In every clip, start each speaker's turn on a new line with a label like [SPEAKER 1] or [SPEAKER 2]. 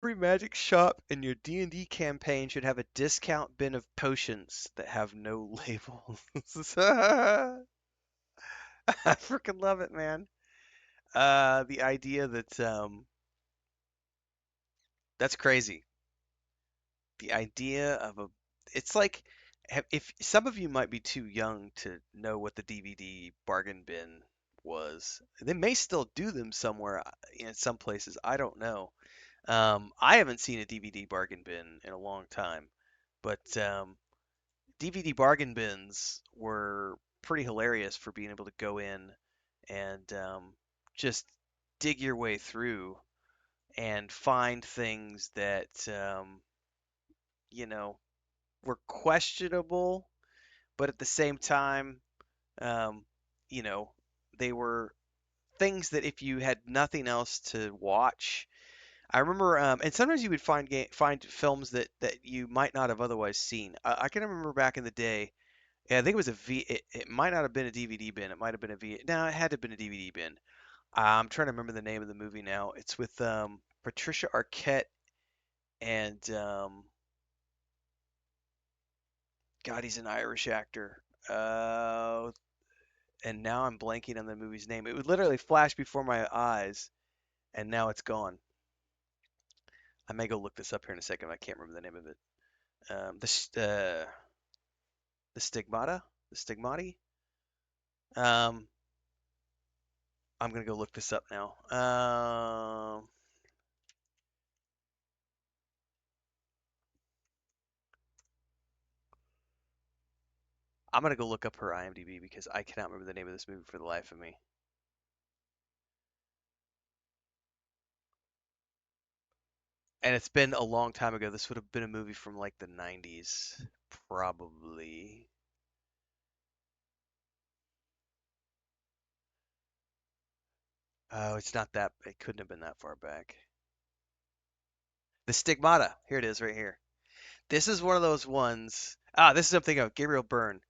[SPEAKER 1] Every magic shop in your D&D campaign should have a discount bin of potions that have no labels. I freaking love it, man. The idea that that's crazy. The idea of a it's like if some of you might be too young to know what the DVD bargain bin was. They may still do them somewhere in some places. I don't know. I haven't seen a DVD bargain bin in a long time, but DVD bargain bins were pretty hilarious for being able to go in and just dig your way through and find things that you know were questionable, but at the same time, um, you know, they were things that if you had nothing else to watch. I remember, and sometimes you would find films that you might not have otherwise seen. I can remember back in the day. Yeah, I think it was a V. It might not have been a DVD bin. It might have been a V. No, it had to have been a DVD bin. I'm trying to remember the name of the movie now. It's with Patricia Arquette and God, he's an Irish actor. And now I'm blanking on the movie's name. It would literally flash before my eyes, and now it's gone. I may go look this up here in a second. I can't remember the name of it. The Stigmata, the Stigmati. Um, I'm gonna go look this up now. I'm gonna go look up her IMDb because I cannot remember the name of this movie for the life of me. And it's been a long time ago. This would have been a movie from like the 90s, probably. Oh, it's not that. It couldn't have been that far back. The Stigmata. Here it is, right here. This is one of those ones. Ah, this is something of Gabriel Byrne.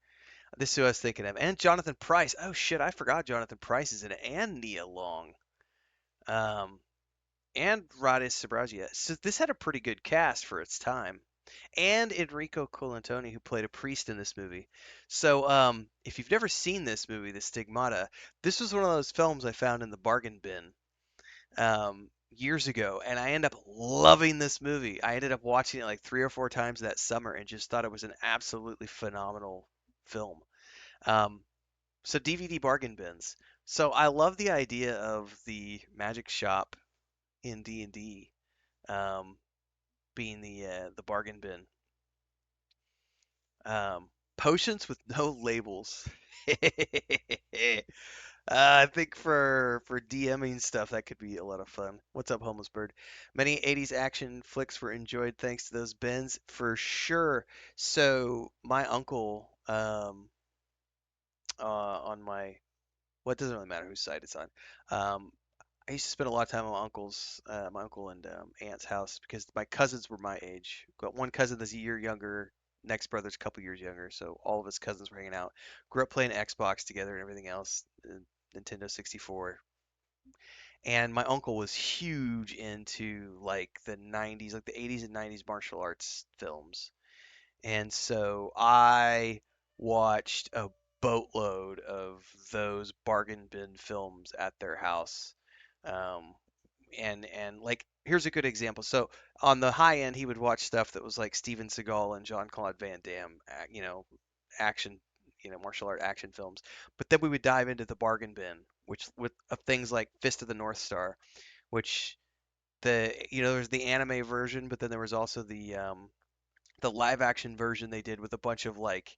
[SPEAKER 1] This is who I was thinking of, and Jonathan Pryce. Oh shit, I forgot Jonathan Pryce is in it, and Nia Long, um, and Rade Sabragia. So this had a pretty good cast for its time, and Enrico Colantoni, who played a priest in this movie. So, if you've never seen this movie, The Stigmata, this was one of those films I found in the bargain bin years ago, and I ended up loving this movie. I ended up watching it like 3 or 4 times that summer, and just thought it was an absolutely phenomenal film. Um, so DVD bargain bins. So I love the idea of the magic shop in D&D um, being the bargain bin. Potions with no labels. I think for DMing stuff that could be a lot of fun. What's up, homeless bird? Many 80s action flicks were enjoyed thanks to those bins for sure. So my uncle on my well, it doesn't really matter whose side it's on. Um, I used to spend a lot of time at my uncle and aunt's house because my cousins were my age. Got one cousin that's a year younger, next brother's a couple years younger, so all of his cousins were hanging out. Grew up playing Xbox together and everything else, Nintendo 64. And my uncle was huge into like the 90s, like the 80s and 90s martial arts films. And so I watched a boatload of those bargain bin films at their house. Um, and like here's a good example. So on the high end, he would watch stuff that was like Steven Seagal and Jean-Claude Van Damme, action, martial art action films. But then we would dive into the bargain bin, which with of things like Fist of the North Star, which there's the anime version, but then there was also the live action version they did with a bunch of like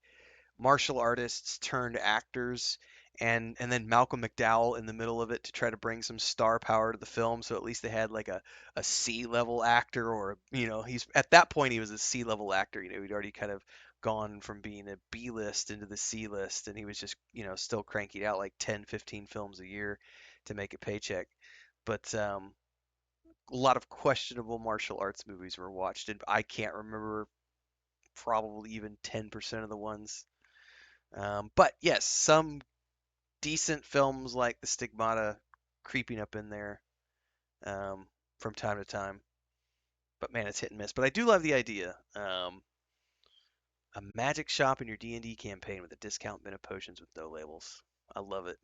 [SPEAKER 1] martial artists turned actors and then Malcolm McDowell in the middle of it to try to bring some star power to the film, so at least they had like a C level actor, or he's at that point he was a C level actor. He'd already kind of gone from being a B list into the C list, and he was just still cranking out like 10 15 films a year to make a paycheck. But a lot of questionable martial arts movies were watched, and I can't remember probably even 10% of the ones. But yes, some decent films like The Stigmata creeping up in there um, from time to time. but man, it's hit and miss. But I do love the idea. A magic shop in your D&D campaign with a discount bin of potions with no labels. I love it.